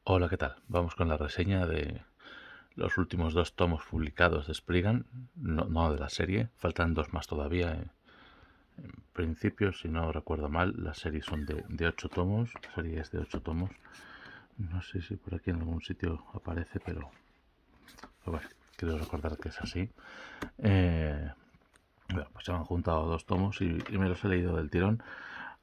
Hola, ¿qué tal? Vamos con la reseña de los últimos dos tomos publicados de Spriggan, no de la serie, faltan dos más todavía. En principio, si no recuerdo mal, las series son de 8 tomos, la serie es de 8 tomos. No sé si por aquí en algún sitio aparece, pero bueno, quiero recordar que es así. Bueno, pues se me han juntado dos tomos y me los he leído del tirón,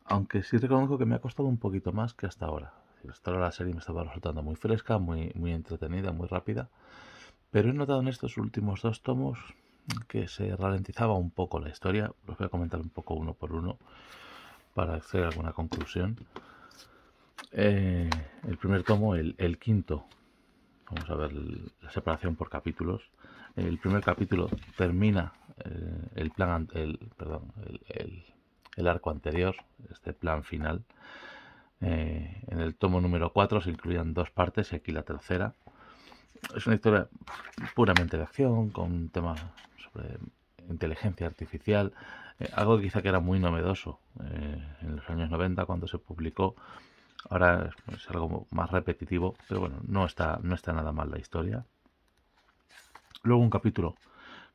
aunque sí reconozco que me ha costado un poquito más que hasta ahora. Hasta ahora la serie me estaba resultando muy fresca, muy entretenida, muy rápida. Pero he notado en estos últimos dos tomos que se ralentizaba un poco la historia. Los voy a comentar un poco uno por uno para hacer alguna conclusión. El primer tomo, el quinto, vamos a ver la separación por capítulos. El primer capítulo termina el arco anterior, este plan final. En el tomo número 4 se incluían dos partes y aquí la tercera. Es una historia puramente de acción, con un tema sobre inteligencia artificial, algo quizá que era muy novedoso en los años 90 cuando se publicó. Ahora es algo más repetitivo, pero bueno, no está nada mal la historia. Luego un capítulo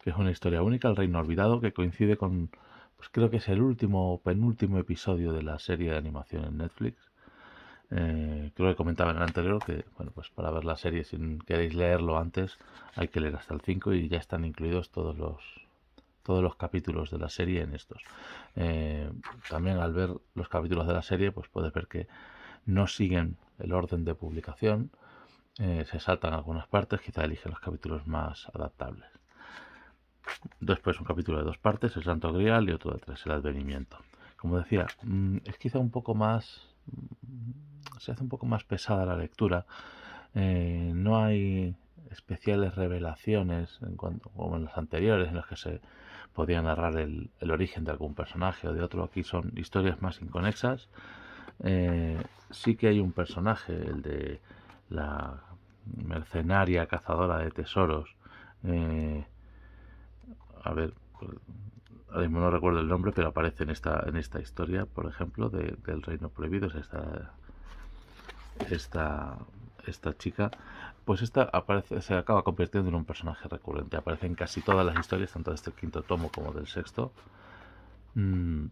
que es una historia única, El Reino Olvidado, que coincide con, pues creo que es el último o penúltimo episodio de la serie de animación en Netflix. Creo que comentaba en el anterior que, bueno, pues para ver la serie, si queréis leerlo antes, hay que leer hasta el 5 y ya están incluidos todos los capítulos de la serie en estos. También al ver los capítulos de la serie, pues puedes ver que no siguen el orden de publicación, se saltan algunas partes, quizá eligen los capítulos más adaptables. Después un capítulo de dos partes, el Santo Grial, y otro de tres, el Advenimiento. Como decía, es quizá un poco más... se hace un poco más pesada la lectura. No hay especiales revelaciones como en los anteriores, en los que se podía narrar el origen de algún personaje o de otro. Aquí son historias más inconexas. Sí que hay un personaje, el de la mercenaria cazadora de tesoros. A ver, ahora mismo no recuerdo el nombre, pero aparece en esta historia, por ejemplo, del Reino Prohibido. Es esta, esta chica, pues esta aparece, se acaba convirtiendo en un personaje recurrente. Aparece en casi todas las historias, tanto de este quinto tomo como del sexto. Mm,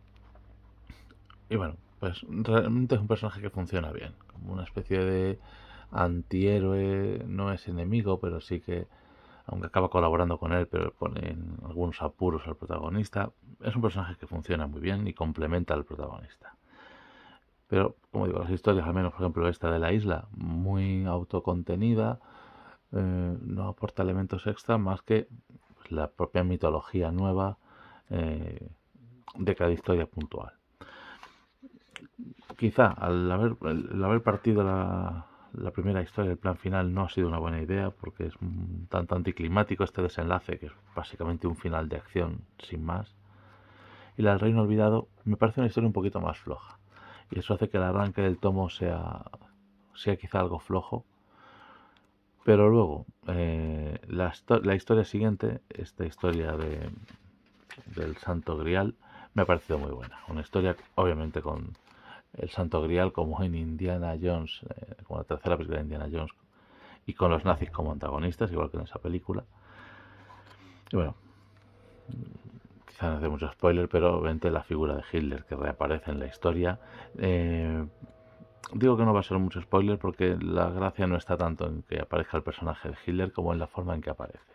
y bueno, pues realmente es un personaje que funciona bien, como una especie de antihéroe. No es enemigo, pero sí que, aunque acaba colaborando con él, pero pone en algunos apuros al protagonista. Es un personaje que funciona muy bien y complementa al protagonista. Pero, como digo, las historias, al menos por ejemplo esta de la isla, muy autocontenida, no aporta elementos extra más que pues, la propia mitología nueva de cada historia puntual. Quizá el haber partido la primera historia, el plan final, no ha sido una buena idea porque es un tanto anticlimático este desenlace, que es básicamente un final de acción sin más. Y la del Reino Olvidado me parece una historia un poquito más floja. Y eso hace que el arranque del tomo sea quizá algo flojo. Pero luego, la historia siguiente, esta historia del Santo Grial, me ha parecido muy buena. Una historia, obviamente, con el Santo Grial como en Indiana Jones, como la tercera película de Indiana Jones, y con los nazis como antagonistas, igual que en esa película. Y bueno, quizá no hace mucho spoiler, pero obviamente la figura de Hitler que reaparece en la historia. Digo que no va a ser mucho spoiler porque la gracia no está tanto en que aparezca el personaje de Hitler como en la forma en que aparece.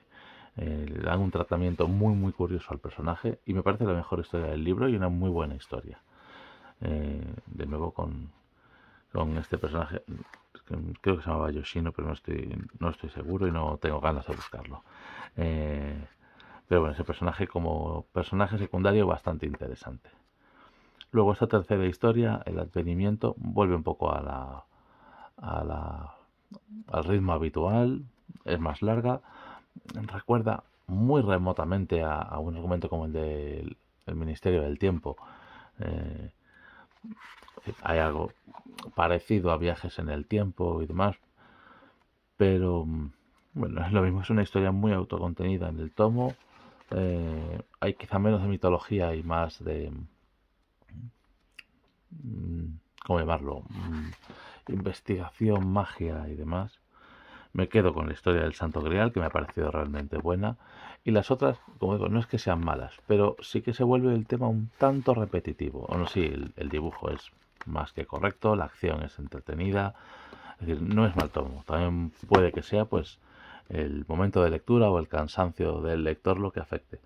Le dan un tratamiento muy curioso al personaje y me parece la mejor historia del libro y una muy buena historia. De nuevo con este personaje, creo que se llamaba Yoshino, pero no estoy seguro y no tengo ganas de buscarlo. Pero bueno, ese personaje como personaje secundario bastante interesante. Luego esta tercera historia, el advenimiento, vuelve un poco a la, al ritmo habitual, es más larga, recuerda muy remotamente a un argumento como el del Ministerio del Tiempo. Eh, Hay algo parecido a viajes en el tiempo y demás, pero bueno, es lo mismo, es una historia muy autocontenida en el tomo. Hay quizá menos de mitología y más de... ¿cómo llamarlo? investigación, magia y demás. Me quedo con la historia del Santo Grial, que me ha parecido realmente buena. Y las otras, como digo, no es que sean malas, pero sí que se vuelve el tema un tanto repetitivo. O no, sí, el dibujo es más que correcto, la acción es entretenida. Es decir, no es mal tomo. También puede que sea, pues, el momento de lectura o el cansancio del lector lo que afecte.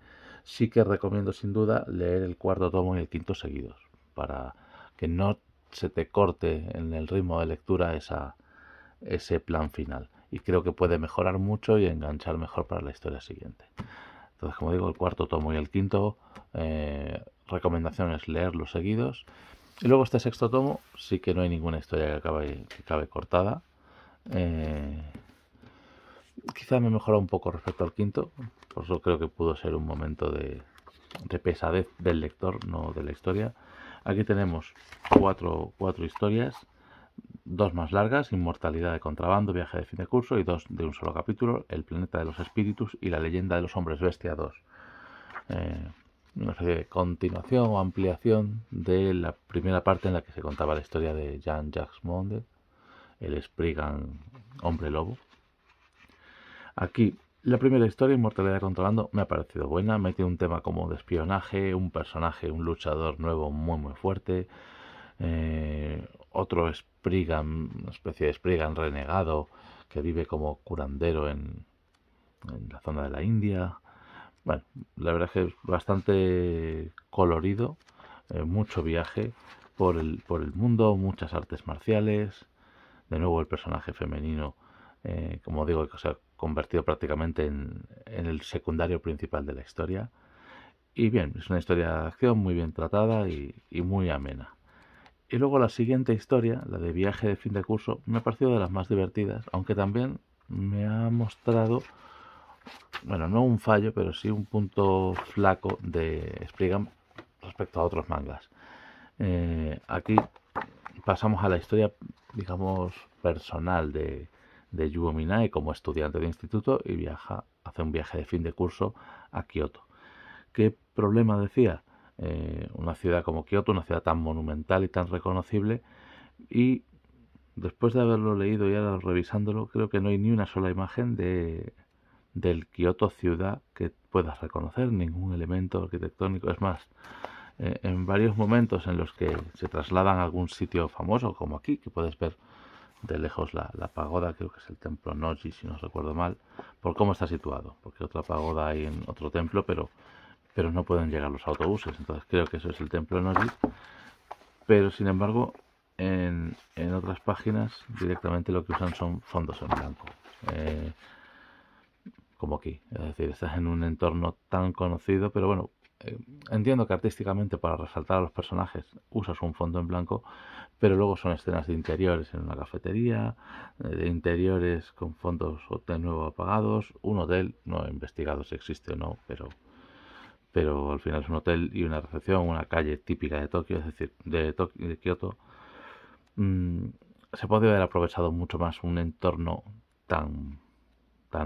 Sí que recomiendo sin duda leer el cuarto tomo y el quinto seguidos, para que no se te corte en el ritmo de lectura ese plan final. Y creo que puede mejorar mucho y enganchar mejor para la historia siguiente. Entonces, como digo, el cuarto tomo y el quinto, recomendación es leerlos seguidos. Y luego este sexto tomo, sí que no hay ninguna historia que acabe cortada. Quizá me mejora un poco respecto al quinto, por eso creo que pudo ser un momento de pesadez del lector, no de la historia. Aquí tenemos cuatro historias, dos más largas, Inmortalidad de Contrabando, Viaje de fin de curso, y dos de un solo capítulo, El planeta de los espíritus y La leyenda de los hombres bestia 2. Una especie de continuación o ampliación de la primera parte en la que se contaba la historia de Jean-Jacques Monde, el Spriggan hombre lobo. Aquí, la primera historia, Inmortalidad de Contrabando, me ha parecido buena. Mete un tema como de espionaje, un personaje, un luchador nuevo muy fuerte. Otro Spriggan, una especie de Spriggan renegado que vive como curandero en la zona de la India. Bueno, la verdad es que es bastante colorido, mucho viaje por el mundo, muchas artes marciales. De nuevo el personaje femenino, como digo, que se ha convertido prácticamente en el secundario principal de la historia. Y bien, es una historia de acción muy bien tratada y muy amena. Y luego la siguiente historia, la de Viaje de fin de curso, me ha parecido de las más divertidas, aunque también me ha mostrado, bueno, no un fallo, pero sí un punto flaco de Spriggan respecto a otros mangas. Aquí pasamos a la historia, digamos, personal de Yuo Minae como estudiante de instituto y hace un viaje de fin de curso a Kioto. ¿Qué problema decía? Una ciudad como Kioto, una ciudad tan monumental y tan reconocible, y después de haberlo leído y ahora revisándolo, creo que no hay ni una sola imagen del Kioto ciudad que puedas reconocer, ningún elemento arquitectónico. Es más, en varios momentos en los que se trasladan a algún sitio famoso, como aquí, que puedes ver de lejos la pagoda, creo que es el templo Noji, si no recuerdo mal, por cómo está situado, porque otra pagoda hay en otro templo, pero no pueden llegar los autobuses, entonces creo que eso es el templo Noji, pero sin embargo en otras páginas directamente lo que usan son fondos en blanco, como aquí, es decir, estás en un entorno tan conocido, pero bueno, entiendo que artísticamente para resaltar a los personajes usas un fondo en blanco, pero luego son escenas de interiores en una cafetería, de interiores con fondos de nuevo apagados, un hotel, no he investigado si existe o no, pero al final es un hotel y una recepción, una calle típica de Tokio, es decir, de Kioto. Se podría haber aprovechado mucho más un entorno tan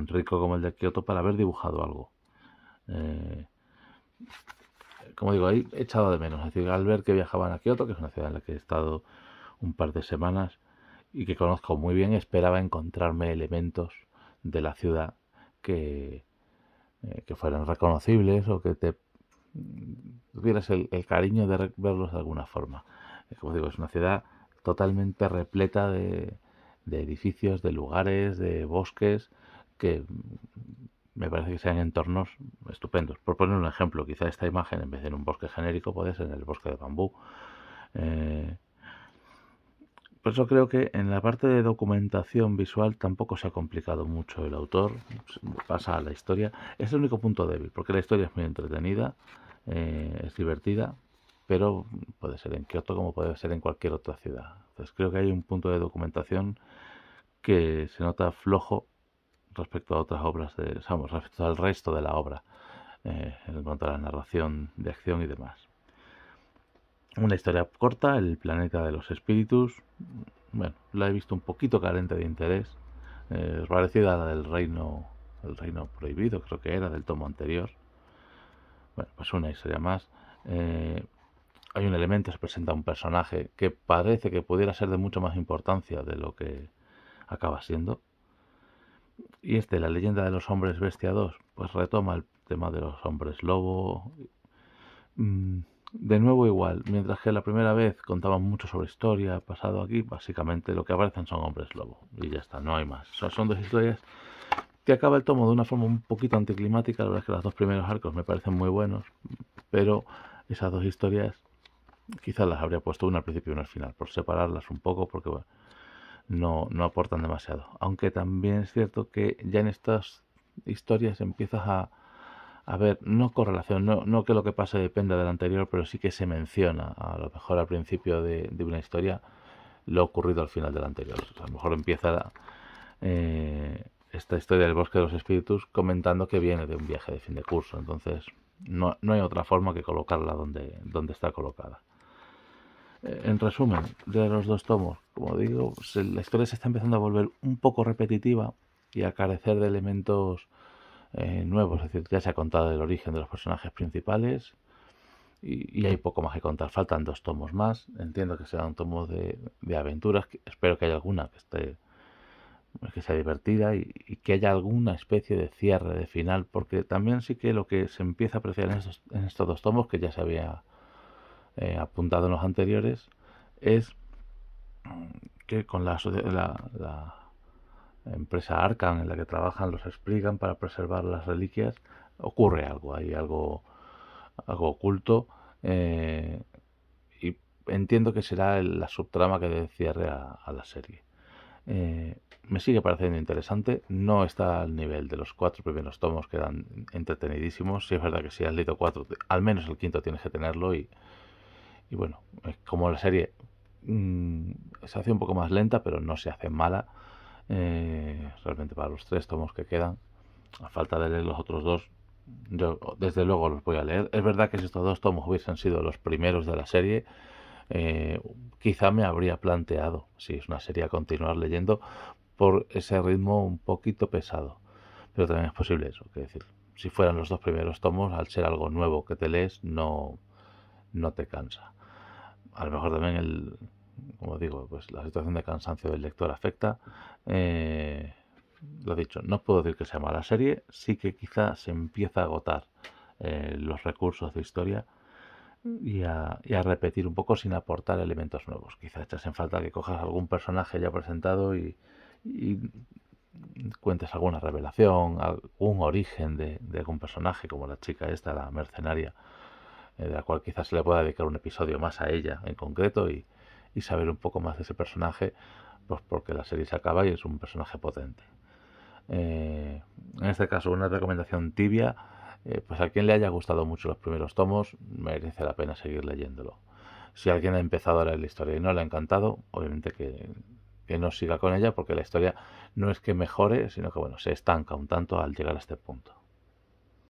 rico como el de Kioto para haber dibujado algo. Como digo, ahí he echado de menos. Es decir, al ver que viajaban a Kioto, que es una ciudad en la que he estado un par de semanas y que conozco muy bien, esperaba encontrarme elementos de la ciudad que fueran reconocibles o que tuvieras el cariño de verlos de alguna forma. Como digo, es una ciudad totalmente repleta de edificios, de lugares, de bosques, que me parece que sean entornos estupendos. Por poner un ejemplo, quizá esta imagen, en vez de en un bosque genérico, puede ser en el bosque de bambú. Por eso creo que en la parte de documentación visual tampoco se ha complicado mucho el autor, pasa a la historia. Es el único punto débil, porque la historia es muy entretenida, es divertida, pero puede ser en Kioto como puede ser en cualquier otra ciudad. Entonces creo que hay un punto de documentación que se nota flojo respecto a otras obras, respecto al resto de la obra, en cuanto a la narración de acción y demás. Una historia corta, El planeta de los espíritus. Bueno, la he visto un poquito carente de interés, parecida a la del reino prohibido, creo que era, del tomo anterior. Bueno, pues una historia más. hay un elemento, se presenta un personaje que parece que pudiera ser de mucho más importancia de lo que acaba siendo. Y la leyenda de los hombres bestia 2, pues retoma el tema de los hombres lobo. De nuevo igual, mientras que la primera vez contaban mucho sobre historia, pasado, aquí básicamente lo que aparecen son hombres lobo. Y ya está, no hay más. Son dos historias que acaba el tomo de una forma un poquito anticlimática. La verdad es que los dos primeros arcos me parecen muy buenos, pero esas dos historias quizás las habría puesto una al principio y una al final, por separarlas un poco, porque bueno, no aportan demasiado. Aunque también es cierto que ya en estas historias empiezas a ver, no correlación, no que lo que pase dependa del anterior, pero sí que se menciona, a lo mejor al principio de una historia, lo ocurrido al final del anterior. O sea, a lo mejor empieza esta historia del bosque de los espíritus comentando que viene de un viaje de fin de curso. Entonces, no hay otra forma que colocarla donde está colocada. En resumen, de los dos tomos, como digo, la historia se está empezando a volver un poco repetitiva y a carecer de elementos nuevos. Es decir, ya se ha contado el origen de los personajes principales y hay poco más que contar. Faltan dos tomos más. Entiendo que será un tomo de aventuras. Espero que haya alguna que sea divertida y que haya alguna especie de cierre, de final, porque también sí que lo que se empieza a apreciar en estos dos tomos, que ya se había apuntado en los anteriores, es que con la empresa Arkham en la que trabajan los Spriggan para preservar las reliquias ocurre algo, hay algo oculto, y entiendo que será la subtrama que dé cierre a la serie. Me sigue pareciendo interesante, no está al nivel de los 4 primeros tomos, que eran entretenidísimos. Sí es verdad que si has leído 4, al menos el quinto tienes que tenerlo, y bueno, como la serie se hace un poco más lenta, pero no se hace mala. Realmente para los 3 tomos que quedan, a falta de leer los otros 2, yo desde luego los voy a leer. Es verdad que si estos 2 tomos hubiesen sido los primeros de la serie, quizá me habría planteado, si es una serie, a continuar leyendo por ese ritmo un poquito pesado. Pero también es posible eso, que decir, si fueran los 2 primeros tomos, al ser algo nuevo que te lees, no te cansa. A lo mejor también como digo, pues la situación de cansancio del lector afecta. Lo dicho, no puedo decir que sea mala serie, sí que quizá se empieza a agotar los recursos de historia y a repetir un poco sin aportar elementos nuevos. Quizá echas en falta que cojas algún personaje ya presentado y cuentes alguna revelación, algún origen de algún personaje, como la chica esta, la mercenaria, de la cual quizás se le pueda dedicar un episodio más a ella en concreto y saber un poco más de ese personaje, pues porque la serie se acaba y es un personaje potente. En este caso, una recomendación tibia, pues a quien le haya gustado mucho los primeros tomos, merece la pena seguir leyéndolo. Si alguien ha empezado a leer la historia y no le ha encantado, obviamente que no siga con ella, porque la historia no es que mejore, sino que bueno, se estanca un tanto al llegar a este punto.